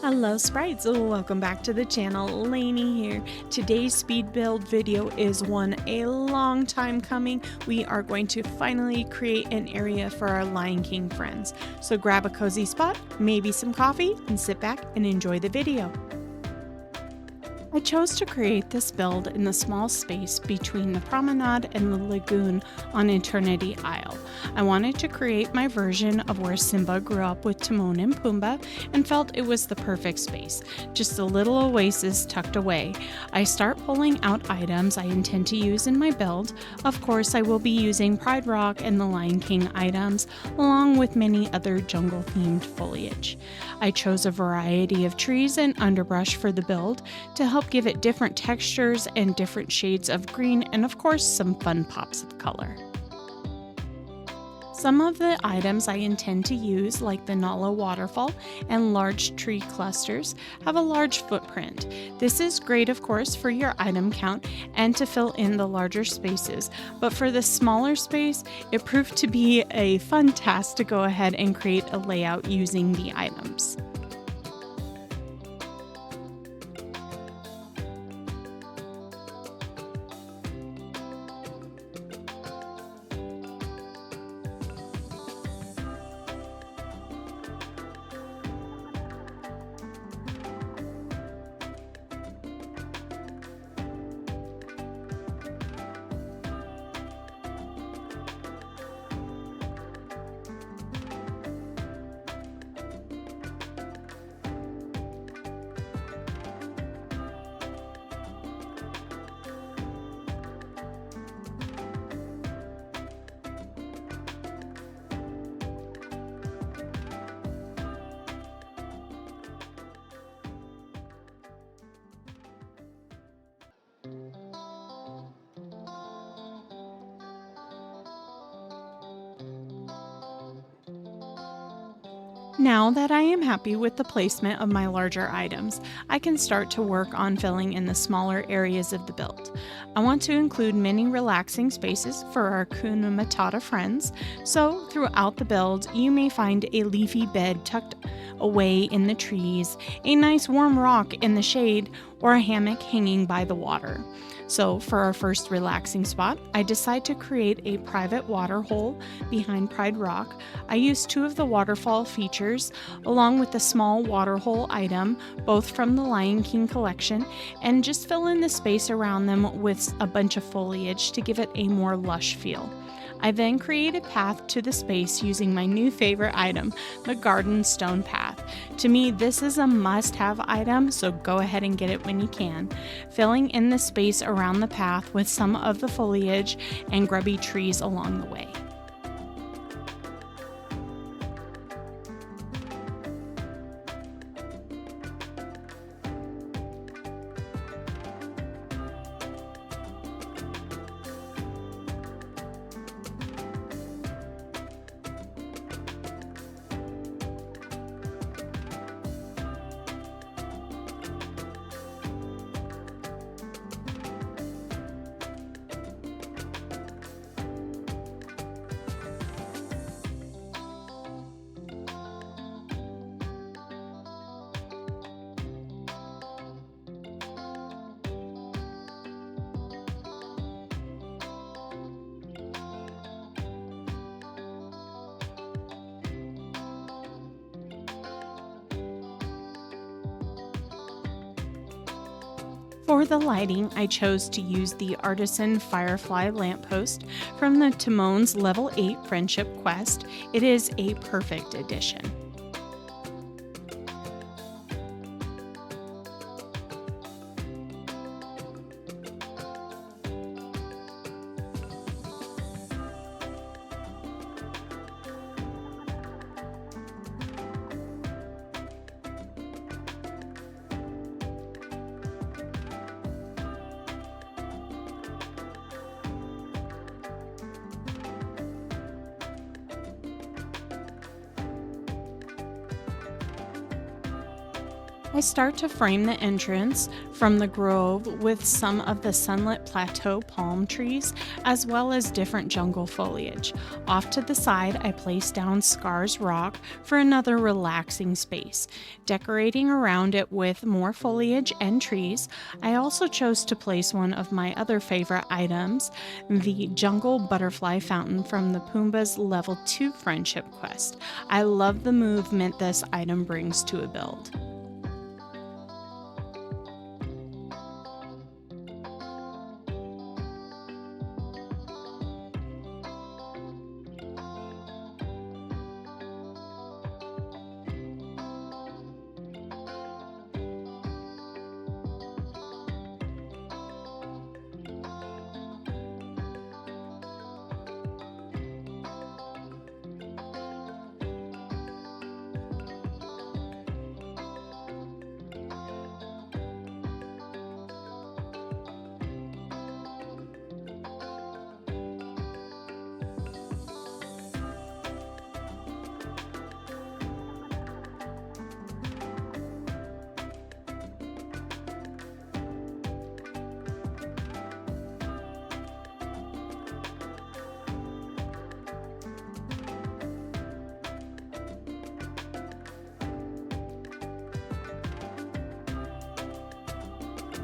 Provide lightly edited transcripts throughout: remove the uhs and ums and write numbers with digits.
Hello Sprites, welcome back to the channel. Laynie here. Today's speed build video is one a long time coming. We are going to finally create an area for our Lion King friends. So grab a cozy spot, maybe some coffee, and sit back and enjoy the video. I chose to create this build in the small space between the promenade and the lagoon on Eternity Isle. I wanted to create my version of where Simba grew up with Timon and Pumbaa and felt it was the perfect space, just a little oasis tucked away. I start pulling out items I intend to use in my build. Of course, I will be using Pride Rock and the Lion King items, along with many other jungle-themed foliage. I chose a variety of trees and underbrush for the build to help give it different textures and different shades of green, and of course some fun pops of color. Some of the items I intend to use, like the Nala waterfall and large tree clusters, have a large footprint. This is great, of course, for your item count and to fill in the larger spaces, but for the smaller space, it proved to be a fun task to go ahead and create a layout using the items. Now that I am happy with the placement of my larger items, I can start to work on filling in the smaller areas of the build. I want to include many relaxing spaces for our Hakuna Matata friends, so throughout the build you may find a leafy bed tucked away in the trees, a nice warm rock in the shade, or a hammock hanging by the water. So for our first relaxing spot, I decide to create a private water hole behind Pride Rock. I use two of the waterfall features along with a small water hole item, both from the Lion King collection, and just fill in the space around them with a bunch of foliage to give it a more lush feel. I then create a path to the space using my new favorite item, the garden stone path. To me, this is a must-have item, so go ahead and get it when you can, filling in the space around the path with some of the foliage and grubby trees along the way. For the lighting, I chose to use the Artisan Firefly lamppost from the Timon's Level 8 Friendship Quest. It is a perfect addition. I start to frame the entrance from the grove with some of the sunlit plateau palm trees, as well as different jungle foliage. Off to the side, I place down Scar's Rock for another relaxing space. Decorating around it with more foliage and trees, I also chose to place one of my other favorite items, the jungle butterfly fountain from the Pumbaa's Level 2 Friendship Quest. I love the movement this item brings to a build.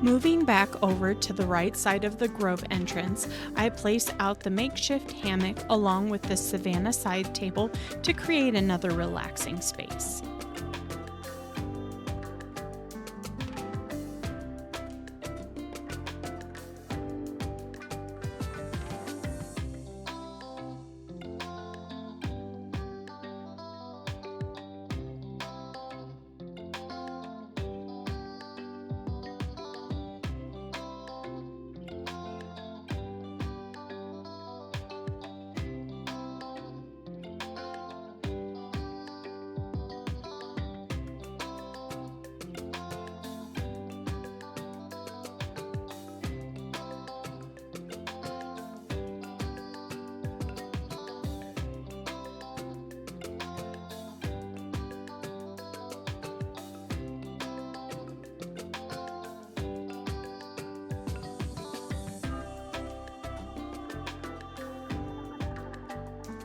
Moving back over to the right side of the grove entrance, I place out the makeshift hammock along with the savanna side table to create another relaxing space.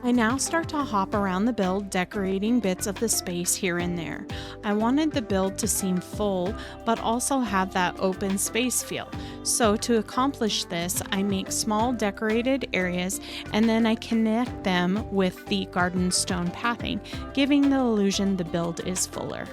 I now start to hop around the build, decorating bits of the space here and there. I wanted the build to seem full, but also have that open space feel. So to accomplish this, I make small decorated areas and then I connect them with the garden stone pathing, giving the illusion the build is fuller.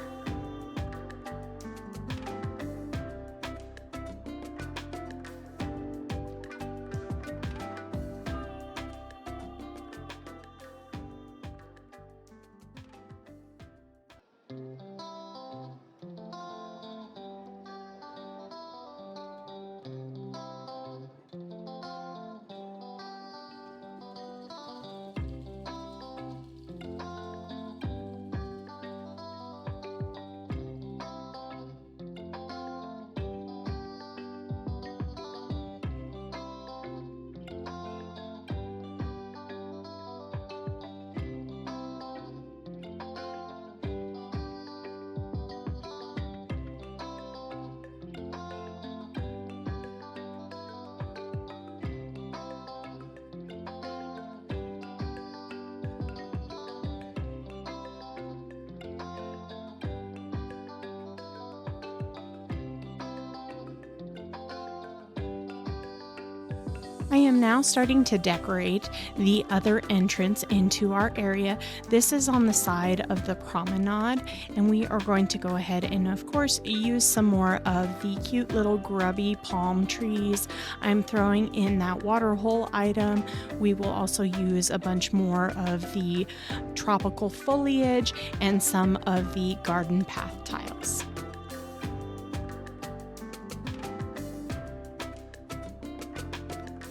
I am now starting to decorate the other entrance into our area. This is on the side of the promenade, and we are going to go ahead and of course use some more of the cute little grubby palm trees. I'm throwing in that water hole item. We will also use a bunch more of the tropical foliage and some of the garden path tiles.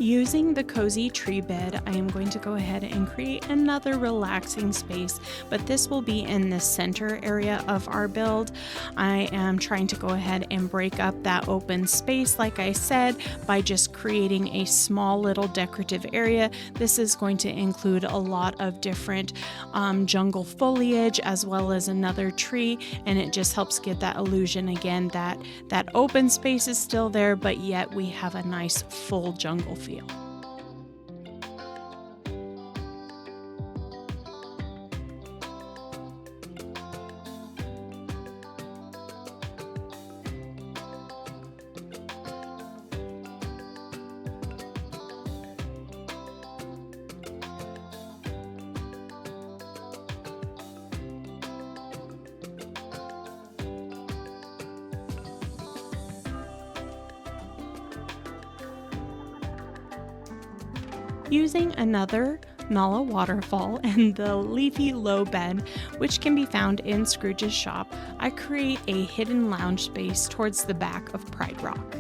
Using the cozy tree bed, I am going to go ahead and create another relaxing space, but this will be in the center area of our build. I am trying to go ahead and break up that open space, like I said, by just creating a small little decorative area. This is going to include a lot of different jungle foliage as well as another tree, and it just helps get that illusion again that that open space is still there, but yet we have a nice full jungle feel. Using another Nala waterfall and the leafy low bed, which can be found in Scrooge's shop, I create a hidden lounge space towards the back of Pride Rock.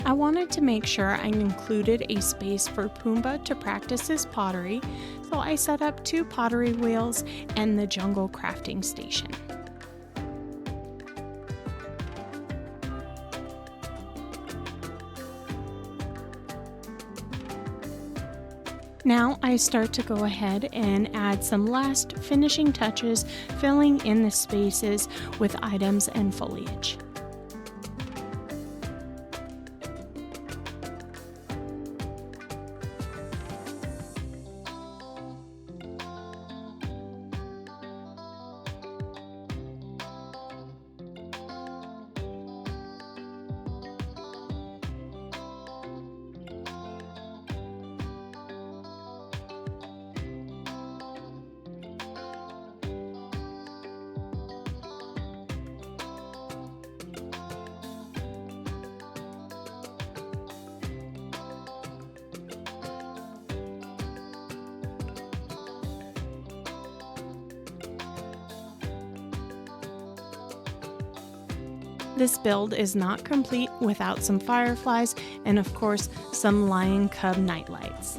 I wanted to make sure I included a space for Pumbaa to practice his pottery, so I set up 2 pottery wheels and the jungle crafting station. Now I start to go ahead and add some last finishing touches, filling in the spaces with items and foliage. This build is not complete without some fireflies and of course some lion cub nightlights.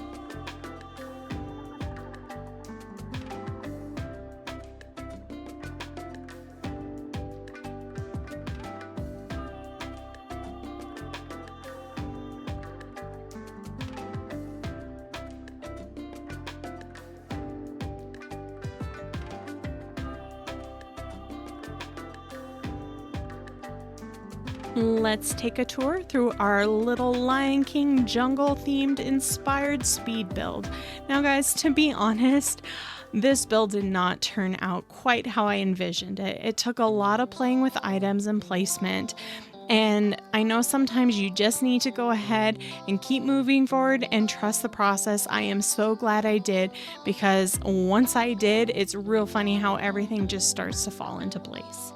Let's take a tour through our little Lion King jungle themed inspired speed build. Now guys, to be honest, this build did not turn out quite how I envisioned it. It took a lot of playing with items and placement, and I know sometimes you just need to go ahead and keep moving forward and trust the process. I am so glad I did, because once I did, it's real funny how everything just starts to fall into place.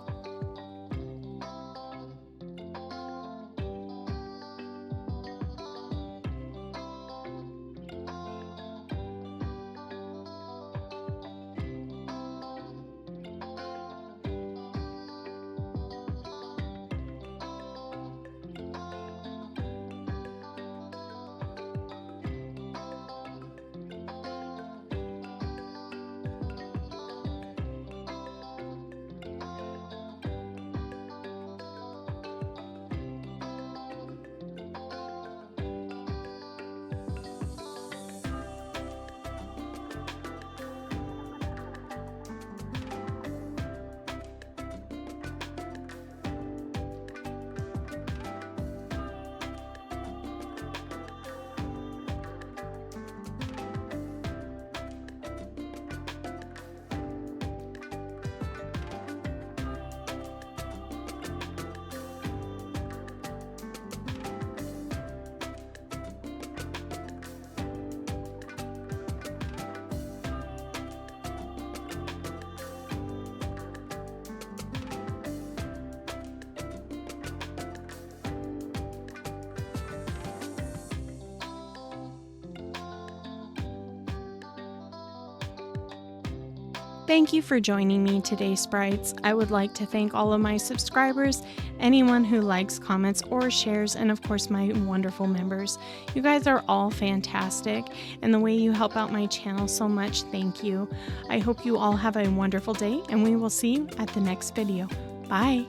Thank you for joining me today, Sprites. I would like to thank all of my subscribers, anyone who likes, comments, or shares, and of course my wonderful members. You guys are all fantastic, and the way you help out my channel so much, thank you. I hope you all have a wonderful day, and we will see you at the next video. Bye!